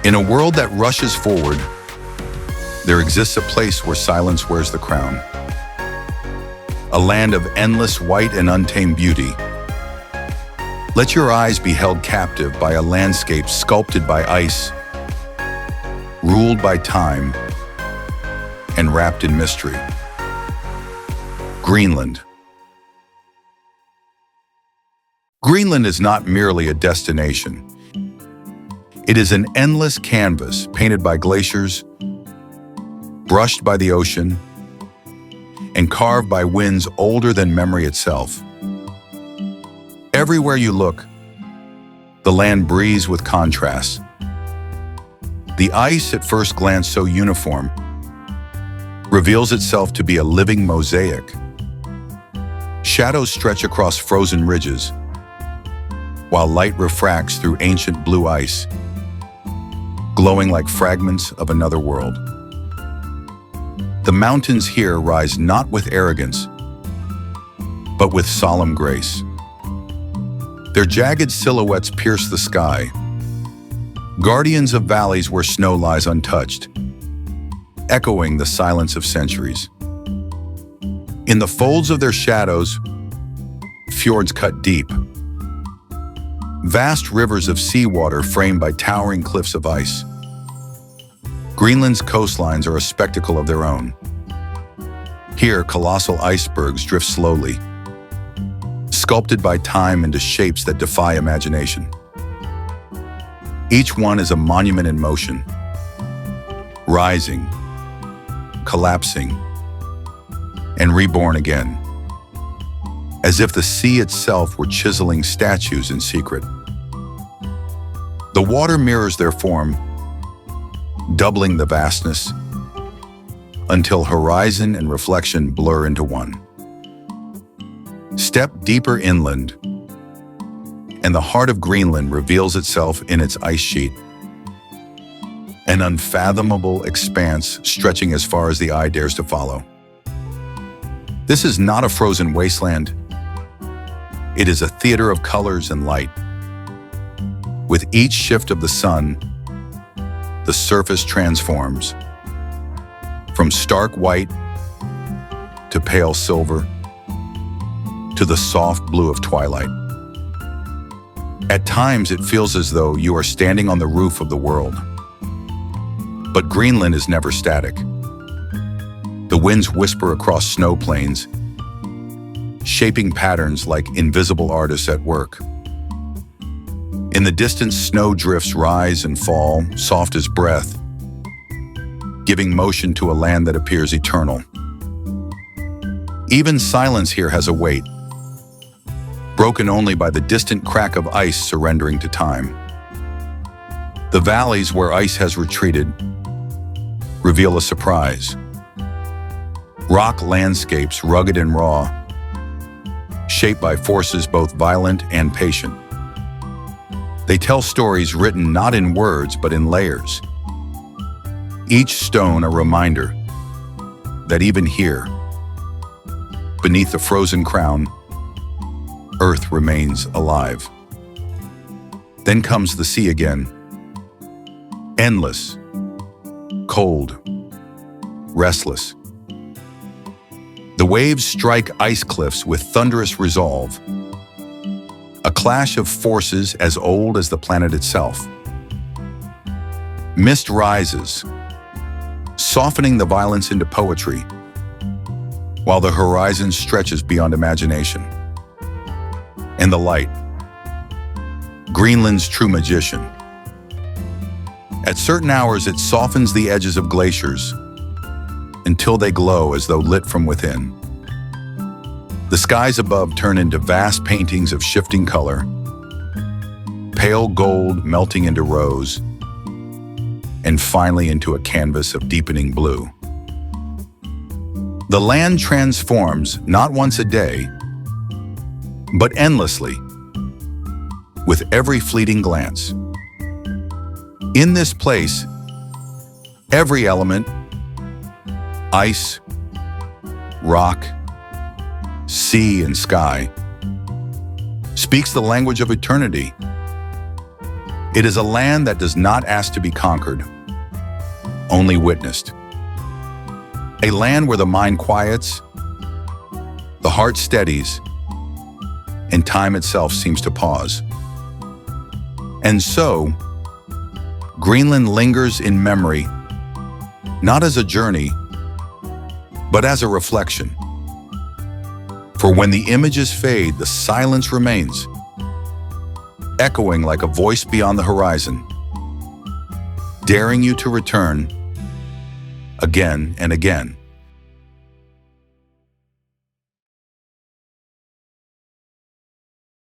In a world that rushes forward, there exists a place where silence wears the crown. A land of endless white and untamed beauty. Let your eyes be held captive by a landscape sculpted by ice, ruled by time, and wrapped in mystery. Greenland. Greenland is not merely a destination. It is an endless canvas painted by glaciers, brushed by the ocean, and carved by winds older than memory itself. Everywhere you look, the land breathes with contrasts. The ice, at first glance so uniform, reveals itself to be a living mosaic. Shadows stretch across frozen ridges, while light refracts through ancient blue ice, glowing like fragments of another world. The mountains here rise not with arrogance, but with solemn grace. Their jagged silhouettes pierce the sky, guardians of valleys where snow lies untouched, echoing the silence of centuries. In the folds of their shadows, fjords cut deep, vast rivers of seawater framed by towering cliffs of ice. Greenland's coastlines are a spectacle of their own. Here, colossal icebergs drift slowly, sculpted by time into shapes that defy imagination. Each one is a monument in motion, rising, collapsing, and reborn again, as if the sea itself were chiseling statues in secret. The water mirrors their form, doubling the vastness, until horizon and reflection blur into one. Step deeper inland, and the heart of Greenland reveals itself in its ice sheet, an unfathomable expanse stretching as far as the eye dares to follow. This is not a frozen wasteland. It is a theater of colors and light. With each shift of the sun, the surface transforms, from stark white to pale silver to the soft blue of twilight. At times, it feels as though you are standing on the roof of the world. But Greenland is never static. The winds whisper across snow plains, shaping patterns like invisible artists at work. In the distance, snow drifts rise and fall, soft as breath, giving motion to a land that appears eternal. Even silence here has a weight, broken only by the distant crack of ice surrendering to time. The valleys where ice has retreated reveal a surprise. Rock landscapes, rugged and raw, shaped by forces both violent and patient. They tell stories written not in words but in layers. Each stone a reminder that even here, beneath the frozen crown, Earth remains alive. Then comes the sea again. Endless, cold, restless. The waves strike ice cliffs with thunderous resolve, a clash of forces as old as the planet itself. Mist rises, softening the violence into poetry, while the horizon stretches beyond imagination. And the light, Greenland's true magician. At certain hours, it softens the edges of glaciers until they glow as though lit from within. The skies above turn into vast paintings of shifting color, pale gold melting into rose, and finally into a canvas of deepening blue. The land transforms not once a day, but endlessly, with every fleeting glance. In this place, every element, ice, rock, sea, and sky, speaks the language of eternity. It is a land that does not ask to be conquered, only witnessed. A land where the mind quiets, the heart steadies, and time itself seems to pause. And so, Greenland lingers in memory, not as a journey, but as a reflection. For when the images fade, the silence remains, echoing like a voice beyond the horizon, daring you to return again and again.